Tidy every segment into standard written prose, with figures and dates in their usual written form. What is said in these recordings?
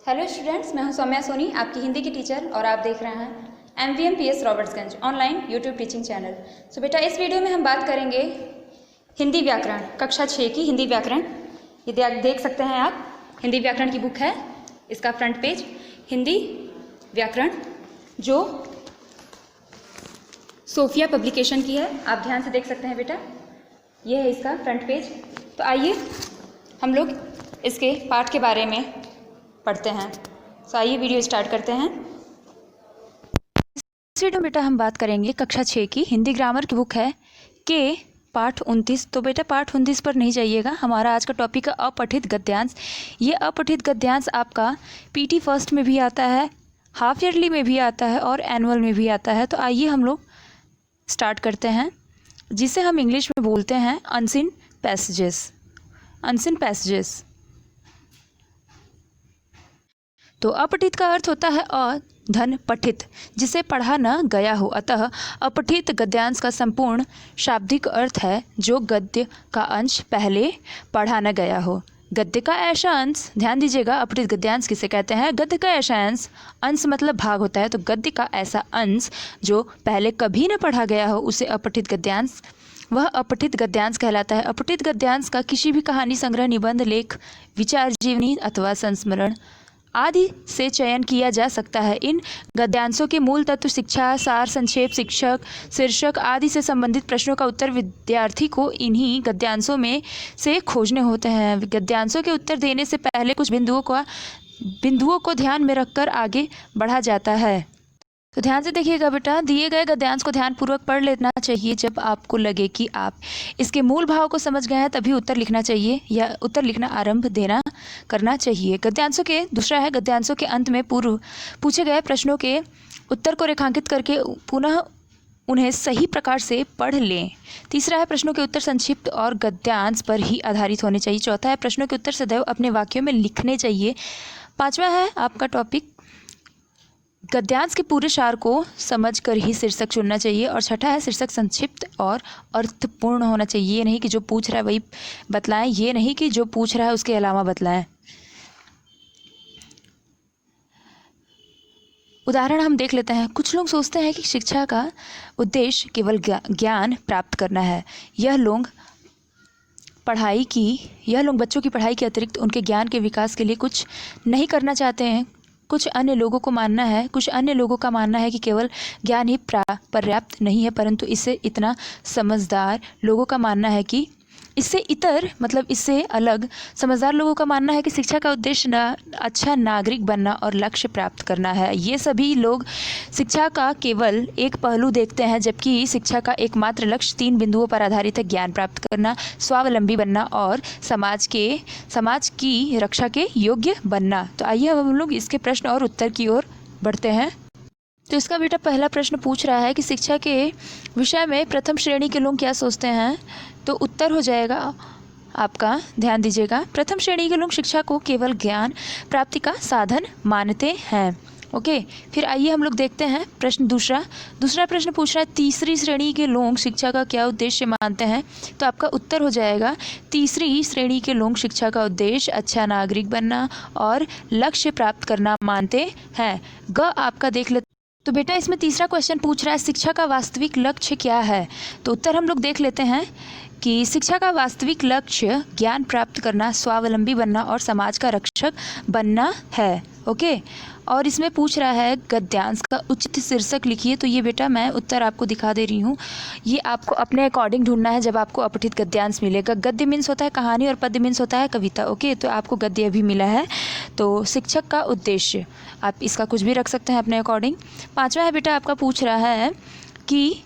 Hello students, मैं हूं सौम्या सोनी, आपकी हिंदी की टीचर, और आप देख रहे हैं MVM PS Robertsganj online YouTube teaching channel. So बेटा, इस वीडियो में हम बात करेंगे हिंदी व्याकरण कक्षा 6 की हिंदी व्याकरण। ये देख सकते हैं आप, हिंदी व्याकरण की बुक है, इसका फ्रंट पेज हिंदी व्याकरण जो सोफिया पब्लिकेशन की है। आप ध्यान से देख सकते हैं बेटा, ये है इसका फ्रंट पेज। तो आइए हम लोग इसके पाठ के बारे में पढ़ते हैं। तो आइए वीडियो स्टार्ट करते हैं। इस वीडियो में बेटा हम बात करेंगे कक्षा 6 की हिंदी ग्रामर की बुक है के पाठ 29। तो बेटा पाठ 29 पर नहीं जाइएगा, हमारा आज का टॉपिक है अपठित गद्यांश। ये अपठित गद्यांश आपका PT फर्स्ट में भी आता है, हाफ ईयरली में भी आता है और एनुअल में भी आता है। तो आइए हम लोग स्टार्ट करते हैं, जिसे हम इंग्लिश में बोलते हैं अनसीन पैसेजेस। Unseen passages. तो अपठित का अर्थ होता है धन पठित, जिसे पढ़ा न गया हो। अतः अपठित गद्यांश का संपूर्ण शाब्दिक अर्थ है जो गद्य का अंश पहले पढ़ा न गया हो। गद्य का ऐसा अंश, ध्यान दीजिएगा, अपठित गद्यांश किसे कहते हैं? गद्य का ऐसा अंश, अंश मतलब भाग होता है, तो गद्य का ऐसा अंश जो पहले कभी न पढ़ा गया हो उसे अपठित गद्यांश, वह अपठित गद्यांश कहलाता है। अपठित गद्यांश का किसी भी कहानी, संग्रह, निबंध, लेख, विचार जीवनी अथवा संस्मरण आदि से चयन किया जा सकता है। इन गद्यांशों के मूल तत्व, शिक्षा, सार, संक्षेप, शिक्षक, शीर्षक आदि से संबंधित प्रश्नों का उत्तर विद्यार्थी को इन्हीं गद्यांशों में से खोजने होते हैं। गद्यांशों के उत्तर देने से पहले कुछ बिंदुओं को ध्यान में रखकर आगे बढ़ा जाता है। तो ध्यान से देखिएगा बेटा, दिए गए गद्यांश को ध्यानपूर्वक पढ़ लेना चाहिए। जब आपको लगे कि आप इसके मूल भाव को समझ गए हैं तभी उत्तर लिखना चाहिए या उत्तर लिखना आरंभ करना चाहिए। गद्यांशों के दूसरा है, गद्यांशों के अंत में पूर्व पूछे गए प्रश्नों के उत्तर को रेखांकित करके पुनः उन्हें सही प्रकार से पढ़ लें। तीसरा है, प्रश्नों के उत्तर संक्षिप्त और गद्यांश पर ही आधारित होने चाहिए। चौथा है, प्रश्नों के उत्तर सदैव अपने वाक्यों में लिखने चाहिए। पाँचवा है आपका टॉपिक, गद्यांश के पूरे सार को समझकर ही शीर्षक चुनना चाहिए। और छठा है, शीर्षक संक्षिप्त और अर्थपूर्ण होना चाहिए। ये नहीं कि जो पूछ रहा है वही बतलाएं, ये नहीं कि जो पूछ रहा है उसके अलावा बतलाएं। उदाहरण हम देख लेते हैं। कुछ लोग सोचते हैं कि शिक्षा का उद्देश्य केवल ज्ञान प्राप्त करना है। यह लोग बच्चों की पढ़ाई के अतिरिक्त उनके ज्ञान के विकास के लिए कुछ नहीं करना चाहते हैं। कुछ अन्य लोगों का मानना है कि केवल ज्ञान ही पर्याप्त नहीं है, परंतु इससे इतना समझदार लोगों का मानना है कि इससे अलग समझदार लोगों का मानना है कि शिक्षा का उद्देश्य अच्छा नागरिक बनना और लक्ष्य प्राप्त करना है। ये सभी लोग शिक्षा का केवल एक पहलू देखते हैं, जबकि शिक्षा का एकमात्र लक्ष्य 3 बिंदुओं पर आधारित है: ज्ञान प्राप्त करना, स्वावलंबी बनना और समाज की रक्षा के योग्य बनना। तो आइए हम लोग इसके प्रश्न और उत्तर की ओर बढ़ते हैं। तो इसका बेटा पहला प्रश्न पूछ रहा है कि शिक्षा के विषय में प्रथम श्रेणी के लोग क्या सोचते हैं। तो उत्तर हो जाएगा आपका, ध्यान दीजिएगा, प्रथम श्रेणी के लोग शिक्षा को केवल ज्ञान प्राप्ति का साधन मानते हैं। ओके, फिर आइए हम लोग देखते हैं प्रश्न दूसरा प्रश्न पूछ रहा है, तीसरी श्रेणी के लोग शिक्षा का क्या उद्देश्य मानते हैं। तो आपका उत्तर हो जाएगा, तीसरी श्रेणी के लोग शिक्षा का उद्देश्य अच्छा नागरिक बनना और लक्ष्य प्राप्त करना मानते हैं। आपका देख लेते। तो बेटा इसमें तीसरा क्वेश्चन पूछ रहा है, शिक्षा का वास्तविक लक्ष्य क्या है। तो उत्तर हम लोग देख लेते हैं कि शिक्षा का वास्तविक लक्ष्य ज्ञान प्राप्त करना, स्वावलंबी बनना और समाज का रक्षक बनना है। ओके, और इसमें पूछ रहा है गद्यांश का उचित शीर्षक लिखिए। तो ये बेटा मैं उत्तर आपको दिखा दे रही हूँ, ये आपको अपने अकॉर्डिंग ढूंढना है। जब आपको अपठित गद्यांश मिलेगा, गद्य मीन्स होता है कहानी और पद्य मीन्स होता है कविता। ओके, तो आपको गद्य भी मिला है, तो शिक्षक का उद्देश्य आप इसका कुछ भी रख सकते हैं अपने अकॉर्डिंग। पाँचवा है बेटा आपका पूछ रहा है कि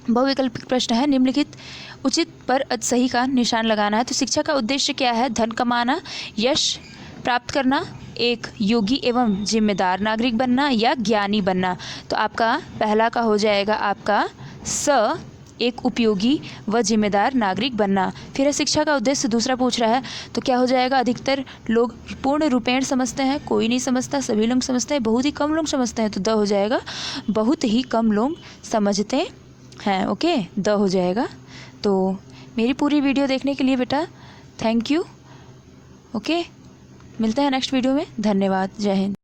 बहुविकल्पिक प्रश्न है, निम्नलिखित उचित पर सही का निशान लगाना है। तो शिक्षा का उद्देश्य क्या है? धन कमाना, यश प्राप्त करना, एक योगी एवं जिम्मेदार नागरिक बनना या ज्ञानी बनना। तो आपका पहला का हो जाएगा आपका एक उपयोगी व जिम्मेदार नागरिक बनना। फिर है शिक्षा का उद्देश्य दूसरा पूछ रहा है, तो क्या हो जाएगा? अधिकतर लोग पूर्ण रूपेण समझते हैं, कोई नहीं समझता, सभी लोग समझते हैं, बहुत ही कम लोग समझते हैं। तो हो जाएगा बहुत ही कम लोग समझते हैं। ओके, हो जाएगा। तो मेरी पूरी वीडियो देखने के लिए बेटा थैंक यू। ओके। मिलते हैं नेक्स्ट वीडियो में। धन्यवाद। जय हिंद।